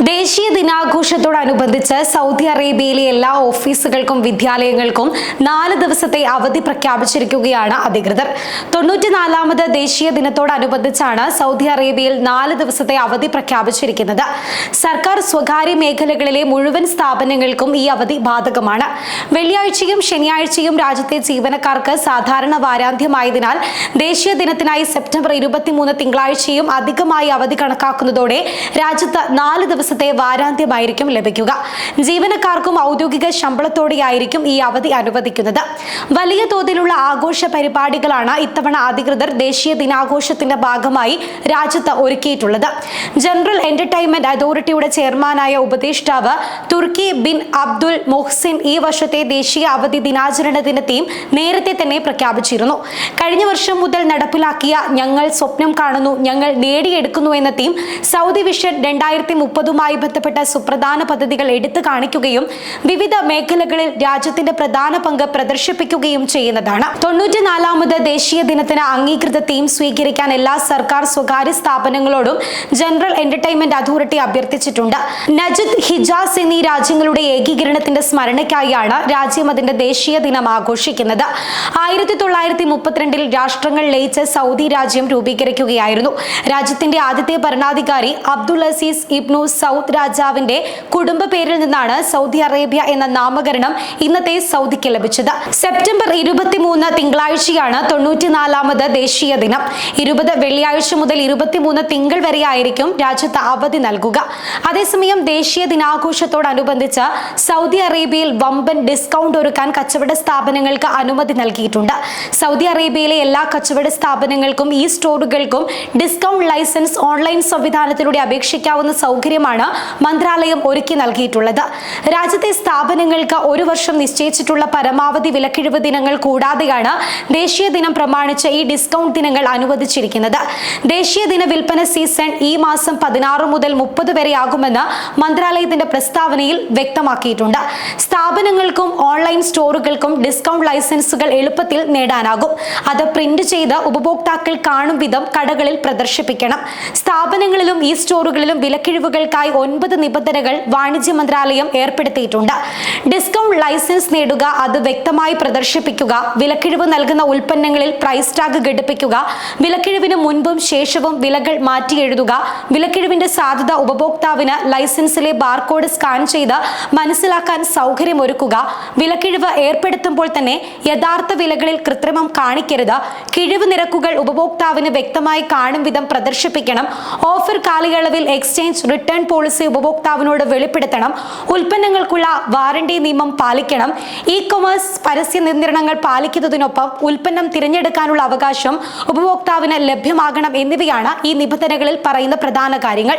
ദേശീയ ദിനാഘോഷത്തോടനുബന്ധിച്ച് സൗദി അറേബ്യയിലെ എല്ലാ ഓഫീസുകൾക്കും വിദ്യാലയങ്ങൾക്കും 4 ദിവസത്തെ അവധി പ്രഖ്യാപിച്ചിരിക്കുകയാണ് അധികൃതർ. 94ാമത് ദേശീയ ദിനത്തോടനുബന്ധിച്ചാണ് സൗദി അറേബ്യയിൽ 4 ദിവസത്തെ അവധി പ്രഖ്യാപിച്ചിരിക്കുന്നത്. സർക്കാർ സ്വകാര്യ മേഖലകളിലെ മുഴുവൻ സ്ഥാപനങ്ങൾക്കും ഈ അവധി ബാധകമാണ്. വെള്ളിയാഴ്ചയും ശനിയാഴ്ചയും രാജ്യത്തെ ജീവനക്കാർക്ക് സാധാരണ വാരാന്ത്യമായതിനാൽ ദേശീയ ദിനത്തിനായി സെപ്റ്റംബർ 23 തിങ്കളാഴ്ചയും അധികമായി അവധി കണക്കാക്കുന്നതോടെ രാജ്യത്ത് 4 ദിവസത്തെ വാരാന്ത്യമായിരിക്കും ലഭിക്കുക. ജീവനക്കാർക്കും ഔദ്യോഗിക ശമ്പളത്തോടെയായിരിക്കും ഈ അവധി അനുവദിക്കുന്നത്. വലിയ തോതിലുള്ള ആഘോഷ പരിപാടികളാണ് ഇത്തവണ അധികൃതർ ദേശീയ ദിനാഘോഷത്തിന്റെ ഭാഗമായി രാജ്യത്ത് ഒരുക്കിയിട്ടുള്ളത്. ജനറൽ എന്റർടൈൻമെന്റ് അതോറിറ്റിയുടെ ചെയർമാനായ ഉപദേഷ്ടാവ് തുർക്കി ബിൻ അബ്ദുൽ മൊഹ്സിൻ ഈ വർഷത്തെ ദേശീയ അവധി ദിനാചരണ തീം നേരത്തെ തന്നെ പ്രഖ്യാപിച്ചിരുന്നു. കഴിഞ്ഞ വർഷം മുതൽ നടപ്പിലാക്കിയ ഞങ്ങൾ സ്വപ്നം കാണുന്നു, ഞങ്ങൾ നേടിയെടുക്കുന്നു എന്ന തീം സൗദി വിഷൻ 2030മായി ബന്ധപ്പെട്ട സുപ്രധാന പദ്ധതികൾ എടുത്തു കാണിക്കുകയും വിവിധ മേഖലകളിൽ രാജ്യത്തിന്റെ പ്രധാന പങ്ക് പ്രദർശിപ്പിക്കുകയും ചെയ്യുന്നതാണ്. 94ാമത് ദേശീയ ദിനത്തിന് അംഗീകൃത തീം സ്വീകരിക്കാൻ എല്ലാ സർക്കാർ സ്വകാര്യ സ്ഥാപനങ്ങളോടും ജനറൽ എന്റർടൈൻമെന്റ് അതോറിറ്റി അഭ്യർത്ഥിച്ചിട്ടുണ്ട്. നജദ്, ഹിജാസ് എന്നീ രാജ്യങ്ങളുടെ ഏകീകരണത്തിന്റെ സ്മരണയ്ക്കായാണ് രാജ്യം അതിന്റെ ദേശീയ ദിനം ആഘോഷിക്കുന്നത്. 1932 രാഷ്ട്രങ്ങൾ ലയിച്ച സൗദി രാജ്യം രൂപീകരിക്കുകയായിരുന്നു. രാജ്യത്തിന്റെ ആദ്യത്തെ ഭരണാധികാരി അബ്ദുൽ അസീസ് ഇബ്നു സൗദ് രാജാവിന്റെ കുടുംബ പേരിൽ നിന്നാണ് സൗദി അറേബ്യ എന്ന നാമകരണം ഇന്നത്തെ സൗദിക്ക് ലഭിച്ചത്. സെപ്റ്റംബർ 23 തിങ്കളാഴ്ചയാണ് 94ാമത് ദേശീയ ദിനം. 20 വെള്ളിയാഴ്ച മുതൽ 23 തിങ്കൾ വരെയായിരിക്കും രാജ്യത്ത് അവധി നൽകുക. അതേസമയം ദേശീയ ദിനാഘോഷത്തോടനുബന്ധിച്ച് സൗദി അറേബ്യയിൽ വമ്പൻ ഡിസ്കൗണ്ട് ഒരുക്കാൻ കച്ചവട സ്ഥാപനങ്ങൾക്ക് അനുമതി നൽകിയിട്ടുണ്ട്. സൗദി അറേബ്യയിലെ എല്ലാ കച്ചവട സ്ഥാപനങ്ങൾക്കും ഈ സ്റ്റോറുകൾക്കും ഡിസ്കൗണ്ട് ലൈസൻസ് ഓൺലൈൻ സംവിധാനത്തിലൂടെ അപേക്ഷിക്കാവുന്ന സൗകര്യമാണ് മന്ത്രാലയം ഒരുക്കി നൽകിയിട്ടുള്ളത്. രാജ്യത്തെ സ്ഥാപനങ്ങൾക്ക് 1 വർഷം നിശ്ചയിച്ചിട്ടുള്ള പരമാവധി വിലക്കിഴിവ് ദിനങ്ങൾ കൂടാതെയാണ് ദേശീയ ദിനം പ്രമാണിച്ച് ഈ ഡിസ്കൗണ്ട് ദിനങ്ങൾ അനുവദിച്ചിരിക്കുന്നത്. ദേശീയ ദിന വിൽപ്പന സീസൺ ഈ മാസം 16 മുതൽ 30 വരെയാകുമെന്ന് മന്ത്രാലയത്തിന്റെ പ്രസ്താവനയിൽ വ്യക്തമാക്കിയിട്ടുണ്ട്. സ്ഥാപനങ്ങൾക്കും ഓൺലൈൻ സ്റ്റോറുകൾക്കും ഡിസ്കൗണ്ട് ലൈസൻസുകൾ എളുപ്പത്തിൽ നേടാനാകും. അത് പ്രിന്റ് ചെയ്ത് ഉപഭോക്താക്കൾ കാണും വിധം കടകളിൽ പ്രദർശിപ്പിക്കണം. സ്ഥാപനങ്ങളിലും ഈ സ്റ്റോറുകളിലും വിലക്കിഴിവുകൾക്കായി 9 നിബന്ധനകൾ വാണിജ്യ മന്ത്രാലയം ഏർപ്പെടുത്തിയിട്ടുണ്ട്. ഡിസ്കൗണ്ട് ലൈസൻസ് നേടുക, അത് വ്യക്തമായി പ്രദർശിപ്പിക്കുക, വിലക്കിഴിവ് നൽകുന്ന ഉൽപ്പന്നങ്ങളിൽ പ്രൈസ് ടാഗ് ഘടിപ്പിക്കുക, വിലക്കിഴിവിന് മുൻപും ശേഷവും വിലകൾ മാറ്റി എഴുതുക, വിലക്കിഴിവിന്റെ സാധ്യത ഉപഭോക്താവിന് ലൈസൻസിലെ ബാർകോഡ് സ്കാൻ ചെയ്ത് മനസ്സിലാക്കാൻ സൗകര്യമൊരുക്കുക, വിലക്കിഴിവ് ഏർപ്പെടുത്തുമ്പോൾ തന്നെ യഥാർത്ഥ വിലകളിൽ കൃത്രിമം കാണിക്കരുത്, കിഴിവ് നിരക്കുകൾ ഉപഭോക്താവിന് വ്യക്തമായി കാണും വിധം പ്രദർശിപ്പിക്കണം, ഓഫർ കാലയളവിൽ എക്സ്ചേഞ്ച് റിട്ടേൺ പോളിസി ഉപഭോക്താവിനോട് വെളിപ്പെടുത്തണം, ഉൽപ്പന്നങ്ങൾക്കുള്ള വാറണ്ടി നിയമം പാലിക്കണം, ഇ കൊമേഴ്സ് പരസ്യ നിയന്ത്രണങ്ങൾ പാലിക്കുന്നതിനൊപ്പം ഉൽപ്പന്നം തിരഞ്ഞെടുക്കാനുള്ള അവകാശം ഉപഭോക്താവിന് ലഭ്യമാകണം എന്നിവയാണ് ഈ നിബന്ധനകളിൽ പറയുന്ന പ്രധാന കാര്യങ്ങൾ.